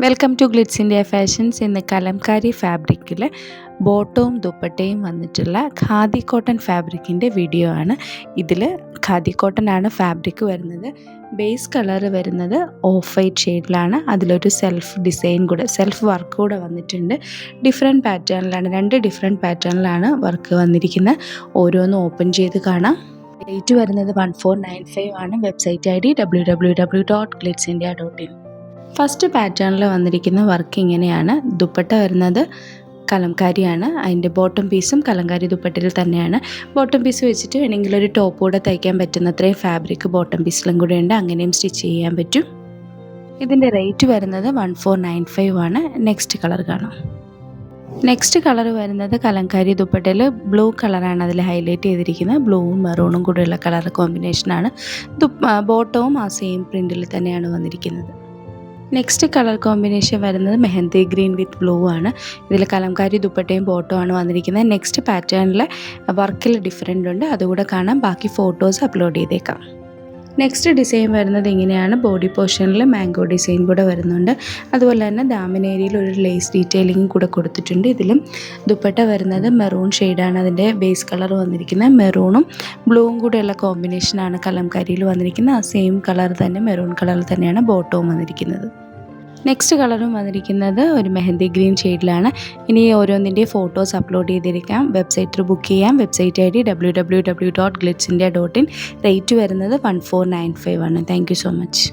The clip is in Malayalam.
Welcome to Glitz India Fashions. ഇന്ന് കലംകാരി ഫാബ്രിക്കിൽ ബോട്ടവും ദുപ്പട്ടയും വന്നിട്ടുള്ള ഖാദി കോട്ടൺ ഫാബ്രിക്കിൻ്റെ വീഡിയോ ആണ്. ഇതിൽ ഖാദി കോട്ടൺ ആണ് ഫാബ്രിക് വരുന്നത്. ബേസ് കളർ വരുന്നത് ഓഫ് വൈറ്റ് ഷെയ്ഡിലാണ്. അതിലൊരു സെൽഫ് വർക്ക് കൂടെ വന്നിട്ടുണ്ട്. ഡിഫറെൻറ്റ് പാറ്റേണിലാണ്, 2 ഡിഫറെൻറ്റ് പാറ്റേണിലാണ് വർക്ക് വന്നിരിക്കുന്നത്. ഓരോന്നും ഓപ്പൺ ചെയ്ത് കാണാം. റേറ്റ് വരുന്നത് 1495 ആണ്. Website ID www.glitzindia.in. ഫസ്റ്റ് പാറ്റേണിൽ വന്നിരിക്കുന്ന വർക്ക് ഇങ്ങനെയാണ്. ദുപ്പട്ട വരുന്നത് കലംകാരിയാണ്. അതിൻ്റെ ബോട്ടം പീസും കലംകാരി ദുപ്പട്ടയിൽ തന്നെയാണ്. ബോട്ടം പീസ് വെച്ചിട്ട് വേണമെങ്കിൽ ഒരു ടോപ്പ് കൂടെ തയ്ക്കാൻ പറ്റുന്നത്രയും ഫാബ്രിക് ബോട്ടം പീസിലും കൂടെ ഉണ്ട്. അങ്ങനെയും സ്റ്റിച്ച് ചെയ്യാൻ പറ്റും. ഇതിൻ്റെ റേറ്റ് വരുന്നത് 1495 ആണ്. നെക്സ്റ്റ് കളർ കാണാം. നെക്സ്റ്റ് കളർ വരുന്നത് കലംകാരി ദുപ്പട്ടയിൽ ബ്ലൂ കളറാണ് അതിൽ ഹൈലൈറ്റ് ചെയ്തിരിക്കുന്നത്. ബ്ലൂവും മെറൂണും കൂടെയുള്ള കളർ കോമ്പിനേഷനാണ്. ബോട്ടവും ആ സെയിം പ്രിൻറ്റിൽ തന്നെയാണ് വന്നിരിക്കുന്നത്. നെക്സ്റ്റ് കളർ കോമ്പിനേഷൻ വരുന്നത് മെഹന്തി ഗ്രീൻ വിത്ത് ബ്ലൂ ആണ്. ഇതിൽ കലംകാരി ദുപ്പട്ടയും ബോട്ടവും ആണ് വന്നിരിക്കുന്നത്. നെക്സ്റ്റ് പാറ്റേണിൽ വർക്കിൽ ഡിഫറെൻ്റ് ഉണ്ട്, അതുകൂടെ കാണാം. ബാക്കി ഫോട്ടോസ് അപ്ലോഡ് ചെയ്തേക്കാം. നെക്സ്റ്റ് ഡിസൈൻ വരുന്നത് ഇങ്ങനെയാണ്. ബോഡി പോർഷനിൽ മാംഗോ ഡിസൈൻ കൂടെ വരുന്നുണ്ട്. അതുപോലെ തന്നെ ദാമനേരിയിൽ ഒരു ലേസ് ഡീറ്റെയിലിംഗ് കൂടെ കൊടുത്തിട്ടുണ്ട്. ഇതിലും ദുപ്പട്ട വരുന്നത് മെറൂൺ ഷെയ്ഡാണ്. അതിൻ്റെ ബേസ് കളർ വന്നിരിക്കുന്നത്. മെറൂണും ബ്ലൂവും കൂടെയുള്ള കോമ്പിനേഷനാണ് കലംകാരിയിൽ വന്നിരിക്കുന്നത്. ആ സെയിം കളർ തന്നെ, മെറൂൺ കളർ തന്നെയാണ് ബോട്ടവും വന്നിരിക്കുന്നത്. നെക്സ്റ്റ് കളറും വന്നിരിക്കുന്നത് ഒരു മെഹന്തി ഗ്രീൻ ഷെയ്ഡിലാണ്. ഇനി ഓരോന്നിൻ്റെ ഫോട്ടോസ് അപ്ലോഡ് ചെയ്തിരിക്കാം. വെബ്സൈറ്റിൽ ബുക്ക് ചെയ്യാം. Website ID www.glitzindia.in. റേറ്റ് വരുന്നത് 1495 ആണ്. Thank you so much.